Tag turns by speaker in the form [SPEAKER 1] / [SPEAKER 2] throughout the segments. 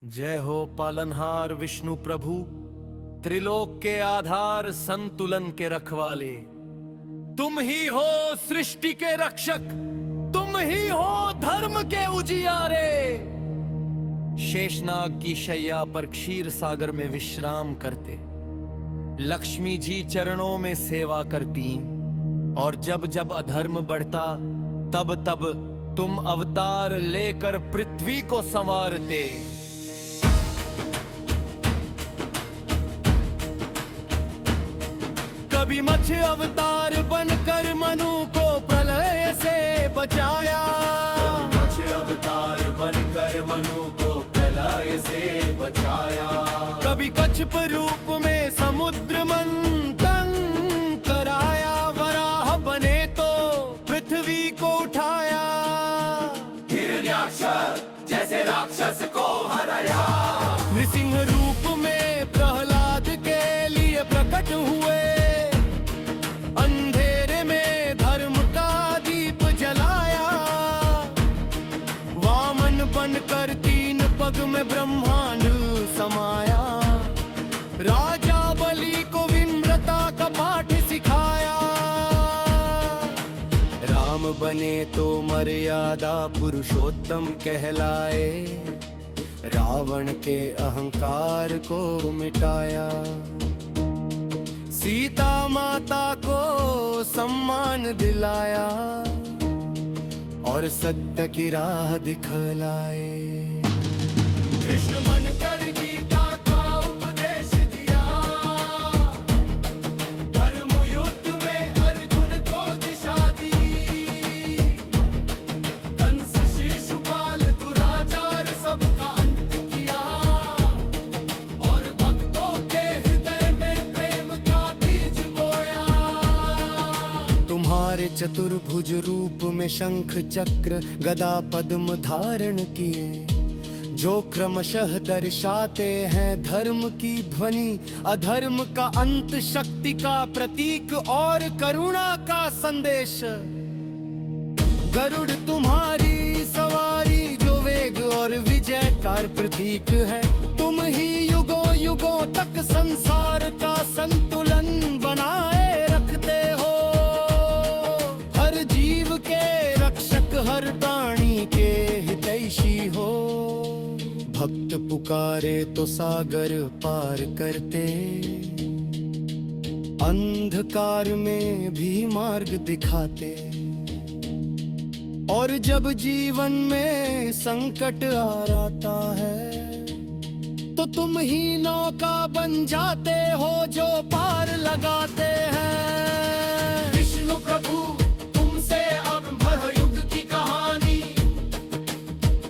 [SPEAKER 1] जय हो पालनहार विष्णु प्रभु, त्रिलोक के आधार संतुलन के रखवाले। तुम ही हो सृष्टि के रक्षक, तुम ही हो धर्म के उजियारे। शेषनाग की शैया पर क्षीर सागर में विश्राम करते, लक्ष्मी जी चरणों में सेवा करती, और जब जब अधर्म बढ़ता तब तब तुम अवतार लेकर पृथ्वी को संवारते। कभी मत्स्य अवतार बनकर मनु को प्रलय से बचाया,
[SPEAKER 2] मत्स्य अवतार बनकर मनु को प्रलय से बचाया।
[SPEAKER 1] कभी कच्छप रूप में समुद्र मंथन कराया, वराह बने तो पृथ्वी को उठाया।
[SPEAKER 2] हिरण्याक्ष जैसे राक्षस को हराया,
[SPEAKER 1] नृसिंह रूप में प्रहलाद के लिए प्रकट हुए, अंधेरे में धर्म का दीप जलाया। वामन बनकर 3 पग में ब्रह्मांड समाया, राजा बलि को विम्रता का पाठ सिखाया। राम बने तो मर्यादा पुरुषोत्तम कहलाए, रावण के अहंकार को मिटाया। सीता माता को सम्मान दिलाया, और सत्य की राह दिखलाए।
[SPEAKER 2] कृष्ण बनकर गीता का उपदेश दिया, धर्म युद्ध में अर्जुन को दिशा दी। कंस शिशुपाल दुराचार सबका अंत किया, और भक्तों के हृदय में प्रेम का बीज बोया।
[SPEAKER 1] तुम्हारे चतुर्भुज रूप में शंख चक्र गदा पद्म धारण किए, जो क्रमशः दर्शाते हैं धर्म की ध्वनि, अधर्म का अंत, शक्ति का प्रतीक और करुणा का संदेश। गरुड़ तुम्हारी सवारी जो वेग और विजय का प्रतीक है। तुम ही युगों युगों तक संसार का संतुलन बनाए रखते हो, हर जीव के रक्षक, हर प्राणी के हितैषी हो। भक्त पुकारे तो सागर पार करते, अंधकार में भी मार्ग दिखाते। और जब जीवन में संकट आ आता है, तो तुम ही नौका बन जाते हो जो पार लगाते हैं।
[SPEAKER 2] विष्णु प्रभु तुमसे अब युग की कहानी,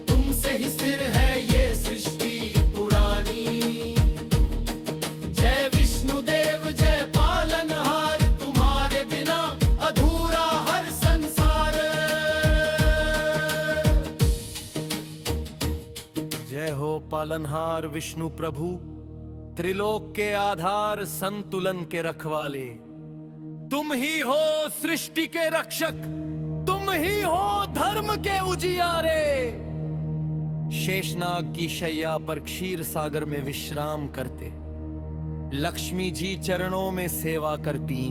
[SPEAKER 2] तुमसे ही स्थिर है ये सृष्टि पुरानी। जय विष्णु देव जय पालनहार, तुम्हारे बिना अधूरा हर संसार।
[SPEAKER 1] जय हो पालनहार विष्णु प्रभु, त्रिलोक के आधार संतुलन के रखवाले। तुम ही हो सृष्टि के रक्षक, तुम ही हो धर्म के उजियारे। शेषनाग की शैया पर क्षीर सागर में विश्राम करते, लक्ष्मी जी चरणों में सेवा करती,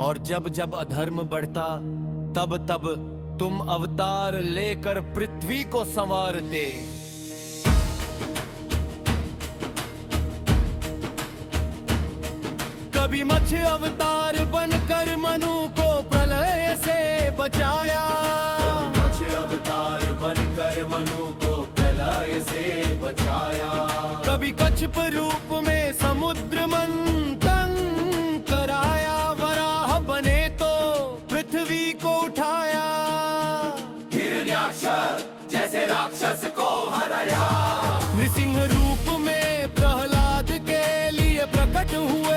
[SPEAKER 1] और जब जब अधर्म बढ़ता तब तब तुम अवतार लेकर पृथ्वी को संवारते। कभी मत्स्य अवतार बनकर मनु को प्रलय से बचाया,
[SPEAKER 2] मत्स्य अवतार बनकर मनु को प्रलय से बचाया।
[SPEAKER 1] कभी कच्छप रूप में समुद्र मंथन कराया, वराह बने तो पृथ्वी को उठाया।
[SPEAKER 2] हिरण्याक्ष जैसे राक्षस को हराया,
[SPEAKER 1] नृसिंह रूप में प्रहलाद के लिए प्रकट हुए,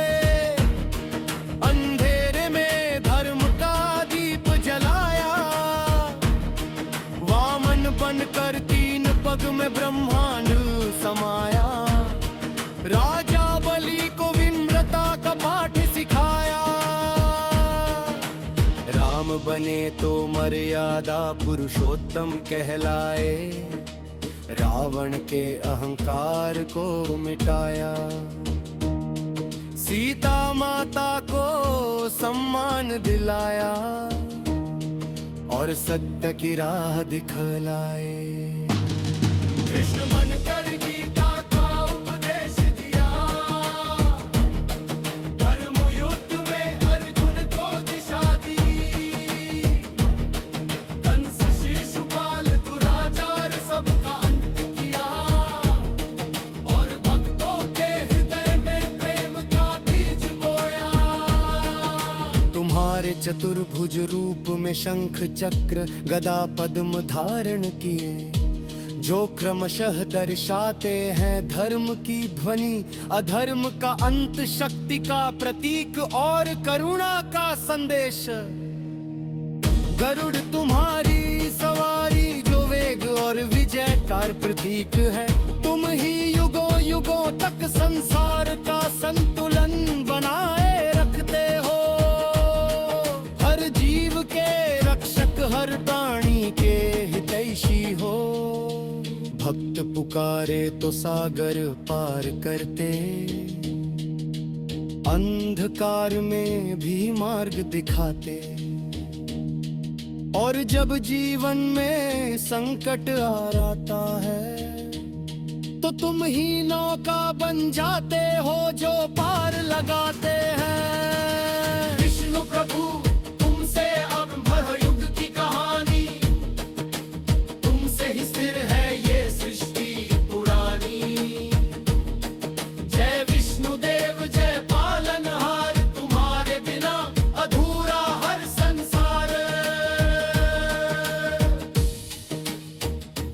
[SPEAKER 1] अंधेरे में धर्म का दीप जलाया। वामन बनकर 3 पग में ब्रह्मांड समाया, राजा बलि को विम्रता का पाठ सिखाया। राम बने तो मर्यादा पुरुषोत्तम कहलाए, रावण के अहंकार को मिटाया, सीता माता को सम्मान दिलाया और सत्य की राह दिखलाए।
[SPEAKER 2] कृष्ण बनकर गीता का उपदेश दिया, धर्म युद्ध में अर्जुन को दिशा दी। कंस शिशुपाल दुराचार सबका अंत किया, और भक्तों के हृदय में प्रेम का बीज बोया।
[SPEAKER 1] तुम्हारे चतुर्भुज रूप में शंख चक्र गदा पद्म धारण किए, जो क्रमशः दर्शाते हैं धर्म की ध्वनि, अधर्म का अंत, शक्ति का प्रतीक और करुणा का संदेश। गरुड़ तुम्हारी सवारी जो वेग और विजय का प्रतीक है, तुम ही युगों युगों तक संसार का संतुलन बनाए रखते हो। हर जीव के रक्षक, हर प्राणी के हितैषी हो। भक्त पुकारे तो सागर पार करते, अंधकार में भी मार्ग दिखाते। और जब जीवन में संकट आ आता है, तो तुम ही नौका बन जाते हो जो पार लगाते हैं।
[SPEAKER 2] विष्णु प्रभु तुमसे अब युग की कहानी, तुमसे ही स्थिर है ये सृष्टि पुरानी। जय विष्णु देव जय पालनहार, तुम्हारे बिना अधूरा हर संसार।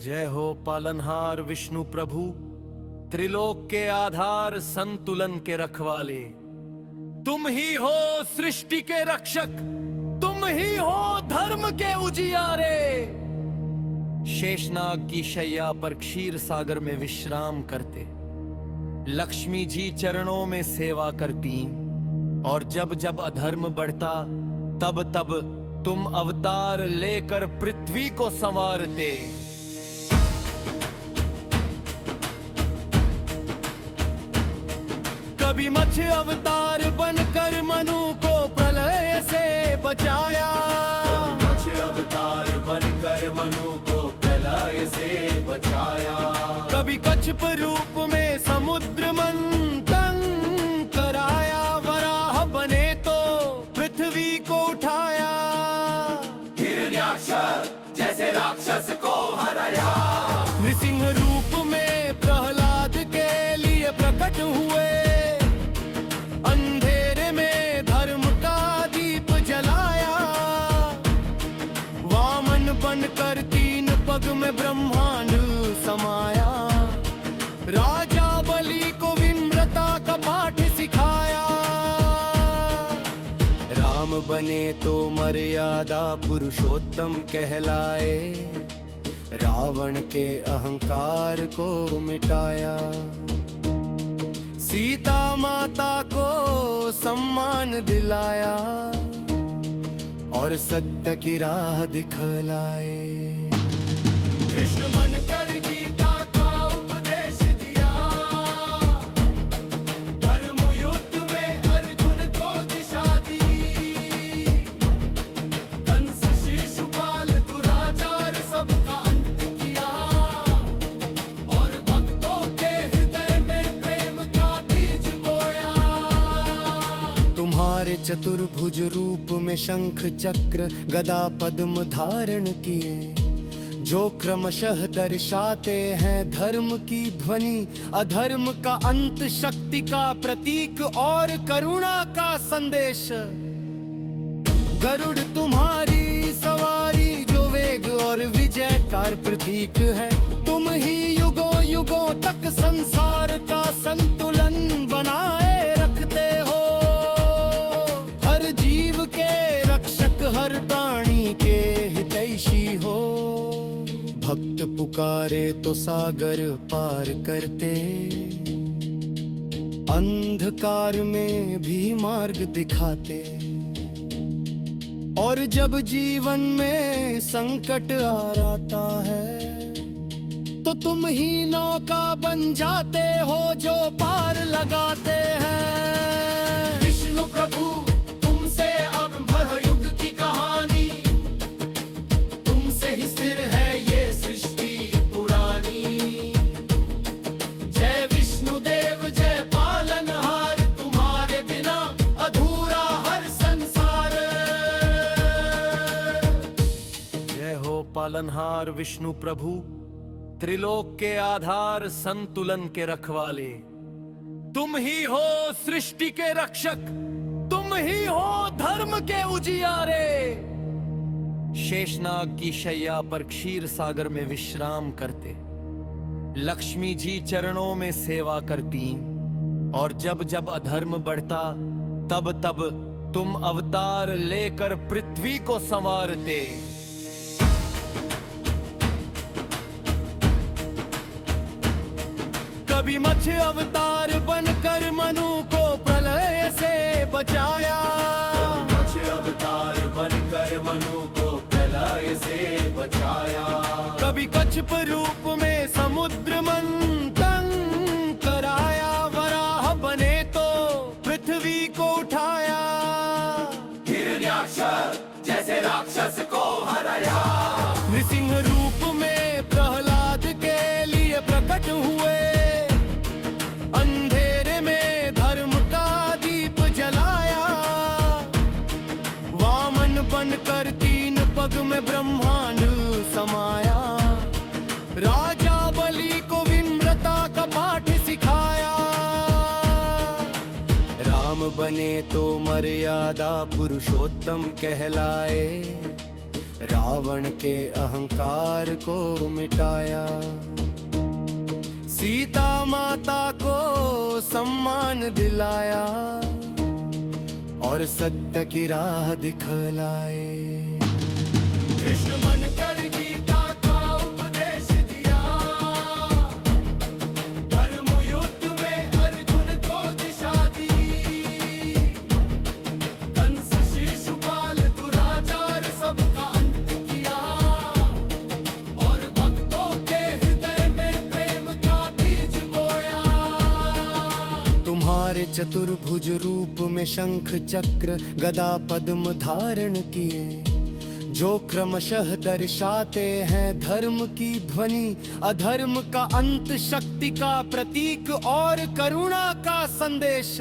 [SPEAKER 3] जय हो पालनहार विष्णु प्रभु, त्रिलोक के आधार, संतुलन के रखवाले। तुम ही हो सृष्टि के रक्षक, तुम ही हो धर्म के उजियारे। शेषनाग की शैया पर क्षीर सागर में विश्राम करते, लक्ष्मी जी चरणों में सेवा करती, और जब जब अधर्म बढ़ता तब तब तुम अवतार लेकर पृथ्वी को संवारते। कभी मत्स्य अवतार बनकर मनु को प्रलय से बचाया,
[SPEAKER 2] मत्स्य अवतार बनकर मनु को प्रलय से बचाया।
[SPEAKER 1] कभी कच्छप रूप में समुद्र मंथन कराया, वराह बने तो पृथ्वी को उठाया।
[SPEAKER 2] हिरण्याक्ष जैसे राक्षस को हराया,
[SPEAKER 1] नृसिंह रूप में प्रहलाद के लिए प्रकट हुए, अंधेरे में धर्म का दीप जलाया। वामन बनकर 3 पग में ब्रह्मांड समाया, राजा बलि को विम्रता का पाठ सिखाया। राम बने तो मर्यादा पुरुषोत्तम कहलाए, रावण के अहंकार को मिटाया। सीता माता को सम्मान दिलाया और सत्य की राह दिखलाए।
[SPEAKER 2] कृष्ण बनकर गीता का उपदेश दिया, धर्म युद्ध में अर्जुन को दिशा दी। कंस शिशुपाल दुराचार सबका अंत किया, और भक्तों के हृदय में प्रेम का बीज बोया।
[SPEAKER 1] तुम्हारे चतुर्भुज रूप में शंख चक्र गदा पद्म धारण किए, जो क्रमशः दर्शाते हैं धर्म की ध्वनि, अधर्म का अंत, शक्ति का प्रतीक और करुणा का संदेश। गरुड़ तुम्हारी सवारी जो वेग और विजय का प्रतीक है, तुम ही युगों युगों तक संसार का संतुलन बनाए रखते हो। हर जीव के रक्षक, हर प्राणी के हितैषी हो। भक्त पुकारे तो सागर पार करते, अंधकार में भी मार्ग दिखाते। और जब जीवन में संकट आ आता है, तो तुम ही नौका बन जाते हो जो पार लगाते हैं।
[SPEAKER 2] विष्णु प्रभु तुमसे अब युग की कहानी, तुमसे ही स्थिर है ये सृष्टि पुरानी। जय विष्णु देव जय पालनहार, तुम्हारे बिना अधूरा हर संसार।
[SPEAKER 3] जय हो पालनहार विष्णु प्रभु, त्रिलोक के आधार संतुलन के रखवाले। तुम ही हो सृष्टि के रक्षक, तुम ही हो धर्म के उजियारे। शेषनाग की शैया पर क्षीर सागर में विश्राम करते, लक्ष्मी जी चरणों में सेवा करती। और जब जब अधर्म बढ़ता तब तब तुम अवतार लेकर पृथ्वी को संवारते। कभी मत्स्य अवतार बनकर मनु को प्रलय से बचाया।
[SPEAKER 2] मत्स्य अवतार बनकर मनु को प्रलय से बचाया।
[SPEAKER 3] कभी कच्छप रूप में समुद्र मंथन कराया। वराह बने तो पृथ्वी को उठाया।
[SPEAKER 2] हिरण्याक्ष जैसे राक्षस को हराया।
[SPEAKER 3] नृसिंह रूप में प्रहलाद के लिए प्रकट हुए। अंधेरे में धर्म का दीप जलाया। वामन बनकर 3 पग में ब्रह्मांड समाया। राजा बलि को विनम्रता का पाठ सिखाया। राम बने तो मर्यादा पुरुषोत्तम कहलाए। रावण के अहंकार को मिटाया। सीता माता को सम्मान दिलाया और सत्य की राह दिखलाए।
[SPEAKER 2] कृष्ण बनकर गीता का उपदेश दिया। धर्म युद्ध में अर्जुन को दिशा दी। कंस शिशुपाल दुराचार सबका अंत किया। और भक्तों के हृदय में प्रेम का बीज बोया।
[SPEAKER 1] तुम्हारे चतुर्भुज रूप में शंख चक्र गदा पद्म धारण किए, जो क्रमशः दर्शाते हैं धर्म की ध्वनि, अधर्म का अंत, शक्ति का प्रतीक और करुणा का संदेश।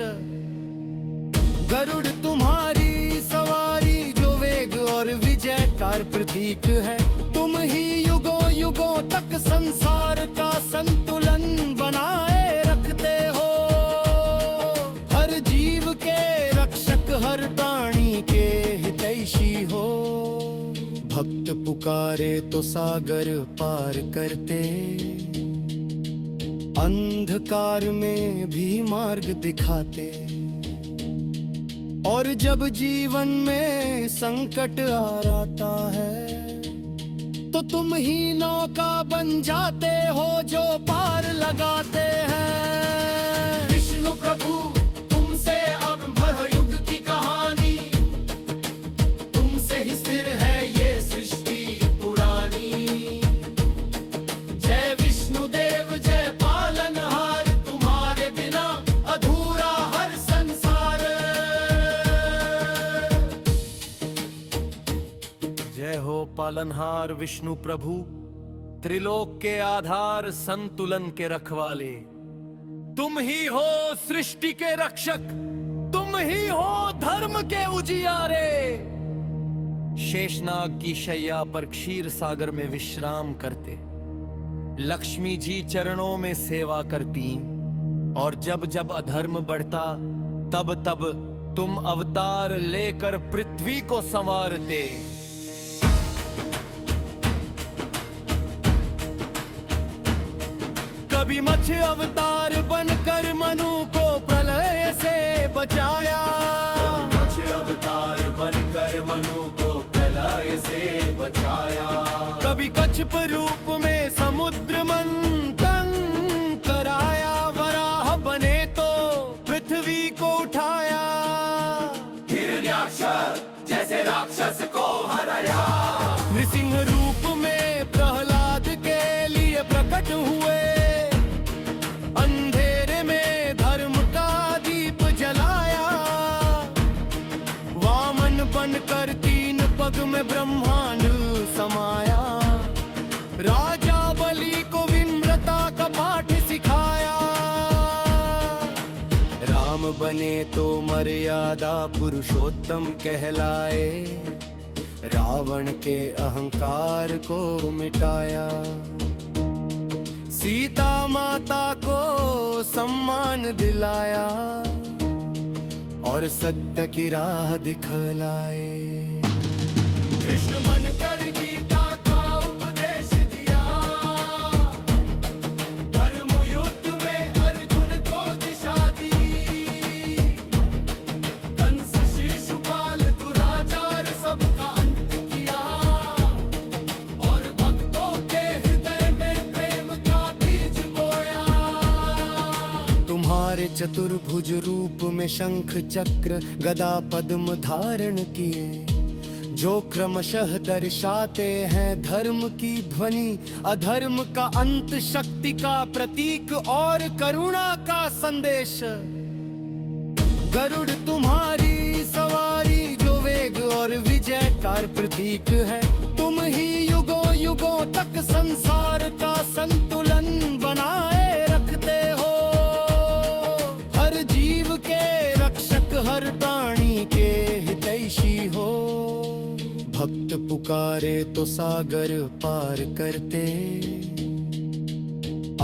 [SPEAKER 1] गरुड़ तुम्हारी सवारी जो वेग और विजय का प्रतीक है। तुम ही युगों युगों तक संसार का संतुलन बनाए रखते हो। हर जीव के रक्षक, हर प्राणी के हितैषी हो। भक्त पुकारे तो सागर पार करते, अंधकार में भी मार्ग दिखाते। और जब जीवन में संकट आ आता है तो तुम ही नौका बन जाते हो जो पार लगाते हैं।
[SPEAKER 2] विष्णु प्रभु तुमसे अब युग की कहानी, तुमसे ही स्थिर है ये सृष्टि पुरानी। जय विष्णु देव जय पालनहार, तुम्हारे बिना अधूरा हर संसार।
[SPEAKER 3] जय हो पालनहार विष्णु प्रभु, त्रिलोक के आधार संतुलन के रखवाले। तुम ही हो सृष्टि के रक्षक, तुम ही हो धर्म के उजियारे। शेषनाग की शैया पर क्षीर सागर में विश्राम करते, लक्ष्मी जी चरणों में सेवा करती। और जब जब अधर्म बढ़ता तब तब तुम अवतार लेकर पृथ्वी को संवारते। कभी मत्स्य अवतार बनकर मनु को प्रलय से बचाया।
[SPEAKER 2] मत्स्य अवतार बनकर मनु को प्रलय से बचाया।
[SPEAKER 3] कभी कच्छप रूप में समुद्र मंथन कराया। वराह बने तो पृथ्वी को उठाया।
[SPEAKER 2] हिरण्याक्ष जैसे राक्षस को हराया।
[SPEAKER 3] नृसिंह रूप में प्रहलाद के लिए प्रकट
[SPEAKER 1] बने तो मर्यादा पुरुषोत्तम कहलाए, रावण के अहंकार को मिटाया, सीता माता को सम्मान दिलाया और सत्य की राह दिखलाए।
[SPEAKER 2] कृष्ण मन कर गीता का उपदेश दिया, धर्म युद्ध में अर्जुन को दिशा दी, कंस शिशुपाल दुराचार सबका अंत किया, और भक्तों के हृदय में प्रेम का बीज बोया।
[SPEAKER 1] तुम्हारे चतुर्भुज रूप में शंख चक्र गदा पद्म धारण किए, जो क्रमशः दर्शाते हैं धर्म की ध्वनि, अधर्म का अंत, शक्ति का प्रतीक और करुणा का संदेश। गरुड़ तुम्हारी सवारी जो वेग और विजय का प्रतीक है, तुम ही युगों युगों तक संसार का संतुलन बनाए रखते हो, हर जीव के रक्षक, हर प्राणी के हितैषी हो। भक्त पुकारे तो सागर पार करते,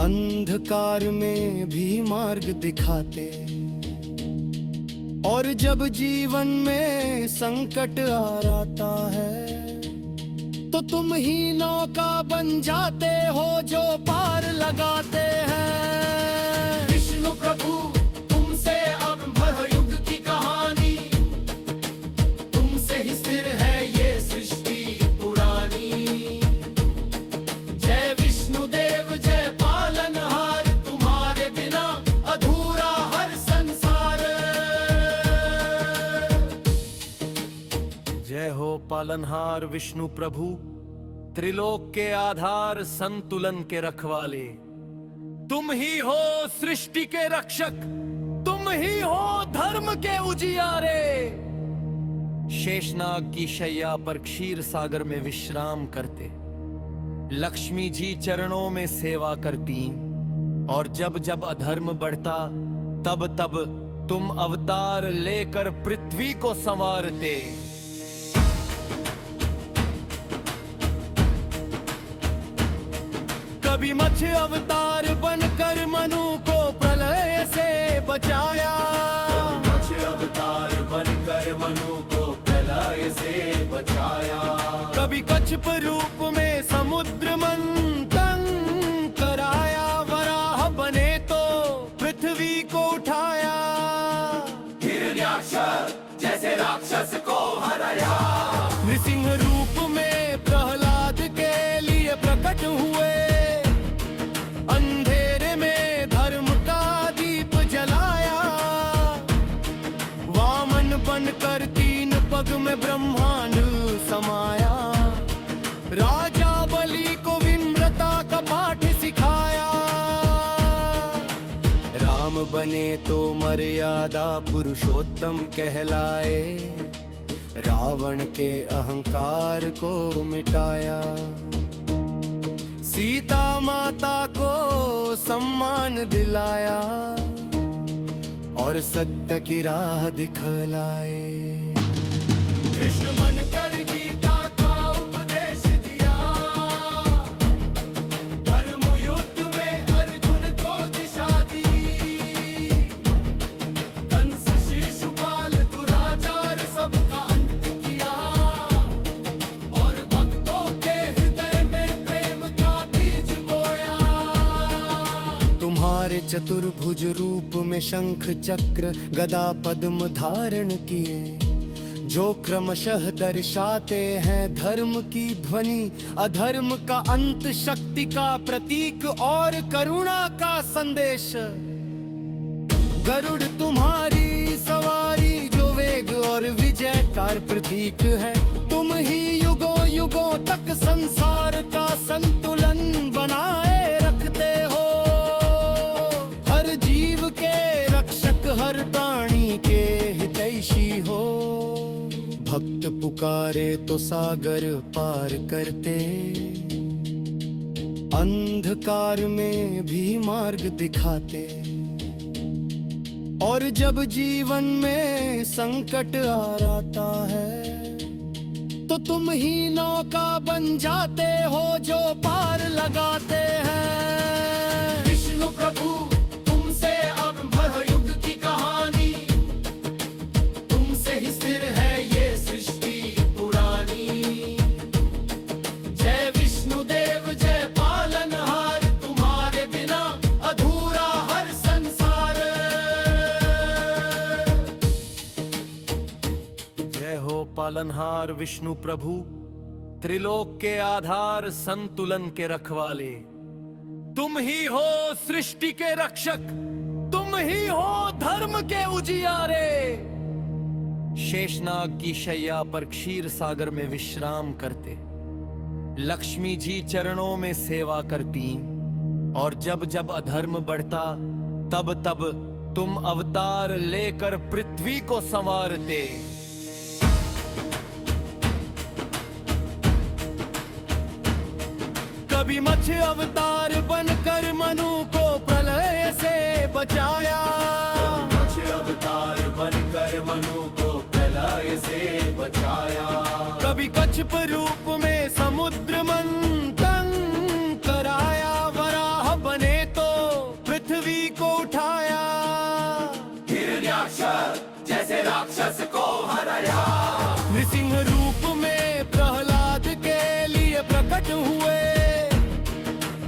[SPEAKER 1] अंधकार में भी मार्ग दिखाते, और जब जीवन में संकट आ आता है तो तुम ही नौका बन जाते हो जो पार लगाते हैं।
[SPEAKER 2] विष्णु प्रभु तुमसे अब युग की कहानी, तुमसे ही स्थिर है ये सृष्टि पुरानी। जय विष्णु देव जय पालनहार, तुम्हारे बिना अधूरा हर संसार।
[SPEAKER 3] जय हो पालनहार विष्णु प्रभु, त्रिलोक के आधार, संतुलन के रखवाले। तुम ही हो सृष्टि के रक्षक, तुम ही हो धर्म के उजियारे। शेषनाग की शैया पर क्षीर सागर में विश्राम करते, लक्ष्मी जी चरणों में सेवा करती, और जब जब अधर्म बढ़ता तब तब तुम अवतार लेकर पृथ्वी को संवारते। कभी मत्स्य अवतार बनकर मनु को प्रलय से बचाया,
[SPEAKER 2] मत्स्य अवतार बनकर मनु को प्रलय से बचाया।
[SPEAKER 1] कभी कच्छप रूप में समुद्र मंथन कराया, वराह बने तो पृथ्वी को उठाया,
[SPEAKER 2] हिरण्याक्ष जैसे राक्षस को हराया।
[SPEAKER 1] नृसिंह रूप में प्रहलाद के लिए प्रकट हुए, अंधेरे में धर्म का दीप जलाया, वामन बनकर 3 पग में ब्रह्मांड समाया, राजा बलि को विनम्रता का पाठ सिखाया। राम बने तो मर्यादा पुरुषोत्तम कहलाए, रावण के अहंकार को मिटाया, सीता माता को सम्मान दिलाया और सत्य की राह दिखलाए।
[SPEAKER 2] कृष्ण मन कर गीता का उपदेश दिया, धर्म युद्ध में अर्जुन को दिशा दी, कंस शिशुपाल दुराचार सबका अंत किया, और भक्तों के हृदय में प्रेम का बीज बोया।
[SPEAKER 1] तुम्हारे चतुर्भुज रूप में शंख चक्र गदा पद्म धारण किए, जो क्रमशः दर्शाते हैं धर्म की ध्वनि, अधर्म का अंत, शक्ति का प्रतीक और करुणा का संदेश। गरुड़ तुम्हारी सवारी जो वेग और विजय का प्रतीक है, तुम ही युगों युगों तक संसार का संतुलन बनाए रखते हो, हर जीव के रक्षक, हर प्राणी के हितैषी हो। भक्त पुकारे तो सागर पार करते, अंधकार में भी मार्ग दिखाते, और जब जीवन में संकट आ आता है तो तुम ही नौका बन जाते हो जो पार लगाते हैं।
[SPEAKER 2] विष्णु प्रभु तुमसे अब युग की कहानी, तुमसे ही स्थिर है ये सृष्टि पुरानी। जय विष्णु देव जय पालनहार, तुम्हारे बिना अधूरा हर संसार।
[SPEAKER 3] जय हो पालनहार विष्णु प्रभु, त्रिलोक के आधार संतुलन के रखवाले। तुम ही हो सृष्टि के रक्षक, तुम ही हो धर्म के उजियारे। शेषनाग की शैया पर क्षीर सागर में विश्राम करते, लक्ष्मी जी चरणों में सेवा करती। और जब जब अधर्म बढ़ता तब तब तुम अवतार लेकर पृथ्वी को संवारते। कभी मत्स्य अवतार बनकर मनु को प्रलय से बचाया,
[SPEAKER 2] मत्स्य अवतार बनकर मनु को प्रलय से बचाया।
[SPEAKER 3] कभी कच्छप रूप में समुद्र मंथन कराया, वराह बने तो पृथ्वी को उठाया।
[SPEAKER 2] हिरण्याक्ष जैसे राक्षस को हराया,
[SPEAKER 3] नृसिंह रूप में प्रहलाद के लिए प्रकट हुए।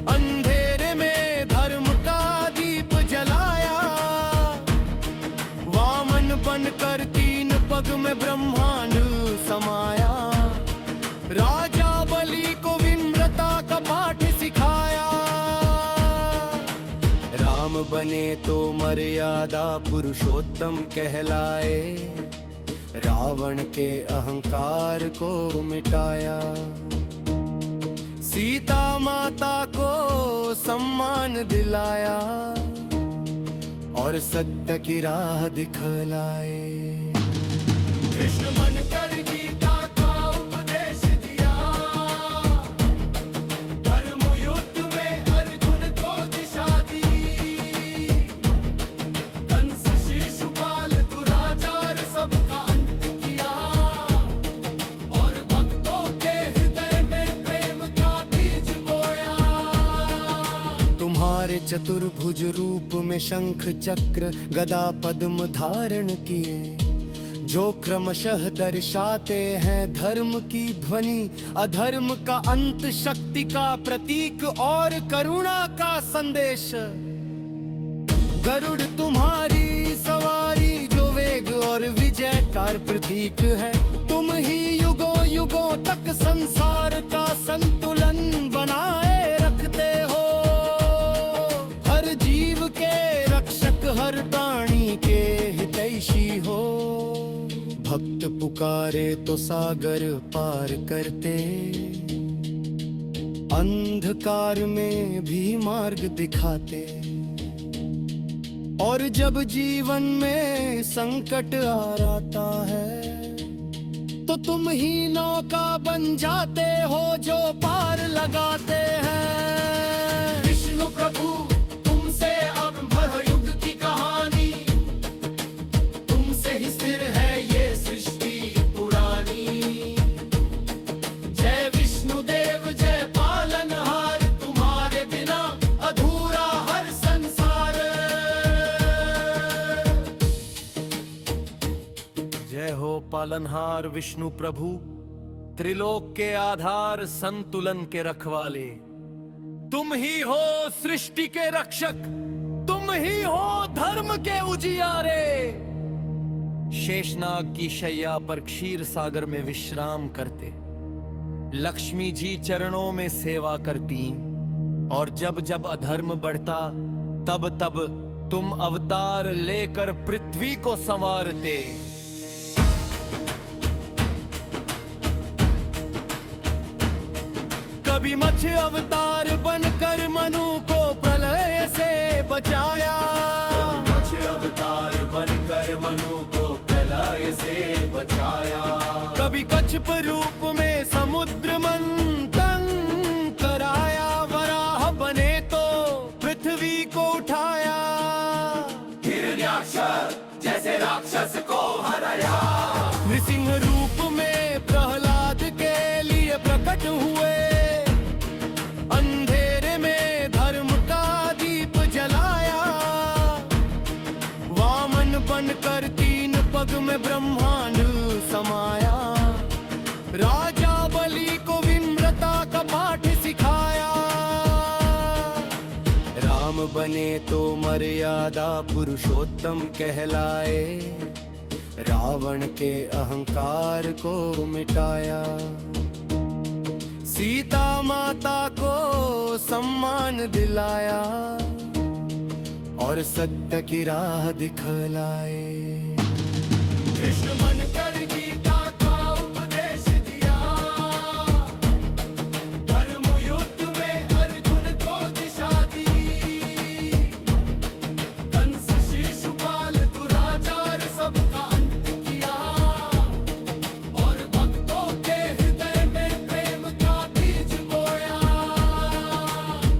[SPEAKER 3] अंधेरे में धर्म का दीप जलाया, वामन बनकर 3 पग में ब्रह्मांड समाया। राजा बलि को विनम्रता का पाठ सिखाया। राम बने तो मर्यादा पुरुषोत्तम कहलाए, रावण के अहंकार को मिटाया। सीता माता को सम्मान दिलाया और सत्य की राह दिखलाए।
[SPEAKER 2] कृष्ण बनकर गीता का उपदेश दिया, धर्म युद्ध में अर्जुन को दिशा दी। कंस शिशुपाल दुराचार सबका अंत किया, और भक्तों के हृदय में प्रेम का बीज बोया।
[SPEAKER 1] तुम्हारे चतुर्भुज रूप में शंख चक्र गदा पद्म धारण किए, जो क्रमशः दर्शाते हैं धर्म की ध्वनि, अधर्म का अंत, शक्ति का प्रतीक और करुणा का संदेश। गरुड़ तुम्हारी सवारी जो वेग और विजय का प्रतीक है। तुम ही युगों युगों तक संसार का संतुलन बनाए रखते हो। हर जीव के रक्षक, हर प्राणी के हितैषी हो। भक्त पुकारे तो सागर पार करते, अंधकार में भी मार्ग दिखाते। और जब जीवन में संकट आ आता है तो तुम ही नौका बन जाते हो जो पार लगाते हैं।
[SPEAKER 2] विष्णु प्रभु तुमसे अब युग की कहानी, तुमसे ही स्थिर है ये सृष्टि पुरानी। जय विष्णु देव जय पालनहार, तुम्हारे बिना अधूरा हर संसार।
[SPEAKER 3] जय हो पालनहार विष्णु प्रभु, त्रिलोक के आधार संतुलन के रखवाले। तुम ही हो सृष्टि के रक्षक, तुम ही हो धर्म के उजियारे। शेषनाग की शैया पर क्षीर सागर में विश्राम करते, लक्ष्मी जी चरणों में सेवा करती। और जब जब अधर्म बढ़ता तब तब तुम अवतार लेकर पृथ्वी को संवारते। कभी मत्स्य अवतार बनकर मनु को प्रलय से बचाया,
[SPEAKER 2] मत्स्य अवतार बनकर मनु को प्रलय से बचाया।
[SPEAKER 3] कभी कच्छप रूप में समुद्र मंथन कराया, वराह बने तो पृथ्वी को उठाया।
[SPEAKER 2] हिरण्याक्ष राक्षस को हराया।
[SPEAKER 1] नृसिंह रूप में प्रहलाद के लिए प्रकट हुए, अंधेरे में धर्म का दीप जलाया। वामन बनकर 3 पग में ब्रह्मांड समाया। राजा बलि को विनम्रता का पाठ सिखाया। राम बने तो मर्यादा पुरुषोत्तम कहलाए। रावण के अहंकार को मिटाया। सीता माता को सम्मान दिलाया और सत्य की राह दिखलाए।
[SPEAKER 2] कृष्ण बनकर गीता का उपदेश दिया। धर्म युद्ध में अर्जुन को दिशा दी। कंस शिशुपाल दुराचार सबका अंत किया। और भक्तों के हृदय में प्रेम का बीज बोया।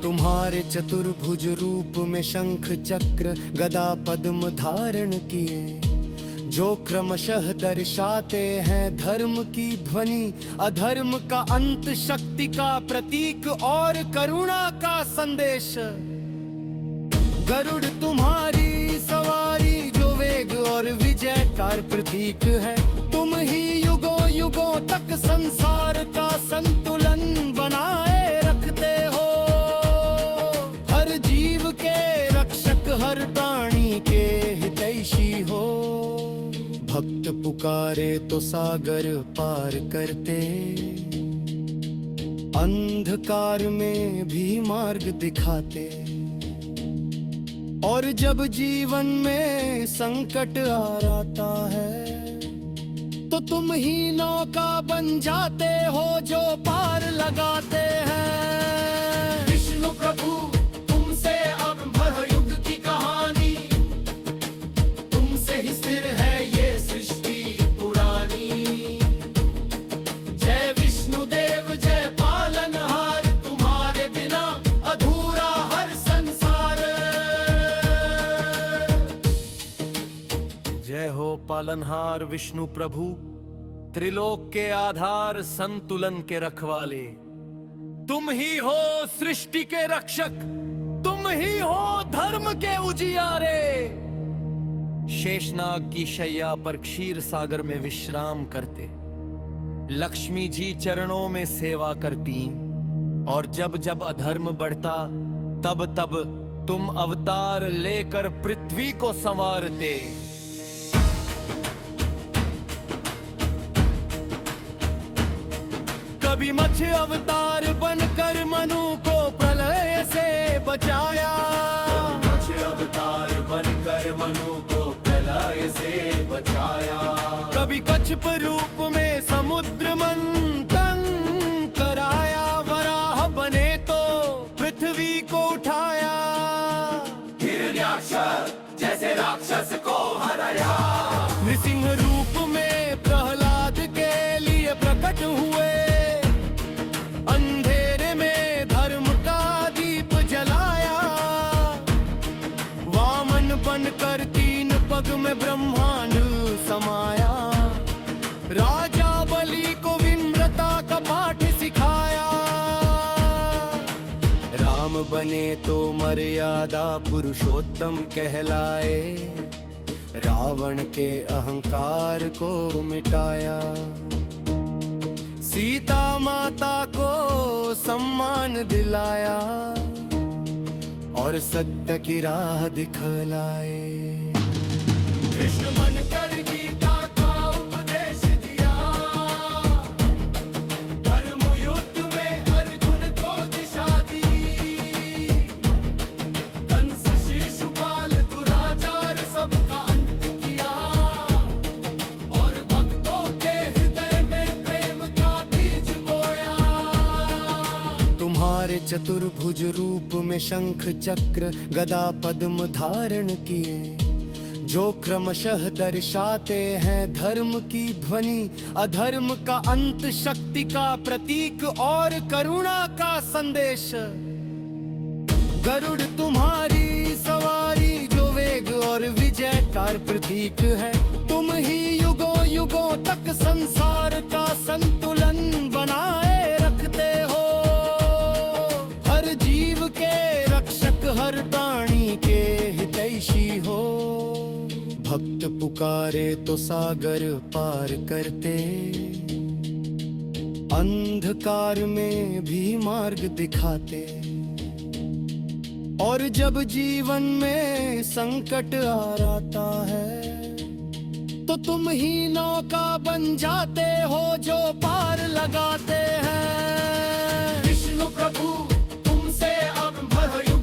[SPEAKER 1] तुम्हारे चतुर्भुज रूप में शंख चक्र गदा पद्म धारण किए, जो क्रमशः दर्शाते हैं धर्म की ध्वनि, अधर्म का अंत, शक्ति का प्रतीक और करुणा का संदेश। गरुड़ तुम्हारी सवारी जो वेग और विजय का प्रतीक है। तुम ही युगों युगों तक संसार का संतुलन बनाए रखते हो। हर जीव के रक्षक, हर प्राणी के हितैषी हो। भक्त पुकारे तो सागर पार करते, अंधकार में भी मार्ग दिखाते। और जब जीवन में संकट आ आता है, तो तुम ही नौका बन जाते हो जो पार लगाते हैं।
[SPEAKER 2] विष्णु प्रभु तुमसे अब युग की कहानी। तुमसे ही स्थिर है ये सृष्टि पुरानी। जय विष्णु देव जय पालनहार, तुम्हारे बिना अधूरा हर संसार।
[SPEAKER 3] जय हो पालनहार विष्णु प्रभु, त्रिलोक के आधार, संतुलन के रखवाले। तुम ही हो सृष्टि के रक्षक, तुम ही हो धर्म के उजियारे। शेषनाग की शैया पर क्षीर सागर में विश्राम करते, लक्ष्मी जी चरणों में सेवा करती। और जब जब अधर्म बढ़ता, तब तब तुम अवतार लेकर पृथ्वी को संवारते। कभी मत्स्य अवतार बनकर मनु को प्रलय से बचाया।
[SPEAKER 2] मत्स्य अवतार बनकर मनु को प्रलय से बचाया।
[SPEAKER 1] कभी कच्छप रूप में समुद्र मंथन कराया। वराह बने तो पृथ्वी को उठाया।
[SPEAKER 2] हिरण्याक्ष जैसे राक्षस को हराया।
[SPEAKER 1] नृसिंह रूप में प्रहलाद के लिए प्रकट हुए, अंधेरे में धर्म का दीप जलाया। वामन बनकर 3 पग में ब्रह्मांड समाया। राजा बलि को विनम्रता का पाठ सिखाया। राम बने तो मर्यादा पुरुषोत्तम कहलाए। रावण के अहंकार को मिटाया। सीता माता को सम्मान दिलाया और सत्य की राह दिखलाए।
[SPEAKER 2] कृष्ण बनकर गीता का उपदेश दिया। धर्म युद्ध में अर्जुन को दिशा दी। कंस शिशुपाल दुराचार सबका अंत किया। और भक्तों के हृदय में प्रेम का बीज बोया।
[SPEAKER 1] तुम्हारे चतुर्भुज रूप में शंख चक्र गदा पद्म धारण किए, जो क्रमशः दर्शाते हैं धर्म की ध्वनि, अधर्म का अंत, शक्ति का प्रतीक और करुणा का संदेश। गरुड़ तुम्हारी सवारी जो वेग और विजय का प्रतीक है। संसार का संतुलन बनाए रखते हो। हर जीव के रक्षक, हर प्राणी के हितैषी हो। भक्त पुकारे तो सागर पार करते, अंधकार में भी मार्ग दिखाते। और जब जीवन में संकट आ आता है, तो तुम ही नौका बन जाते हो जो पार लगाते हैं।
[SPEAKER 2] विष्णु प्रभु तुमसे अब भय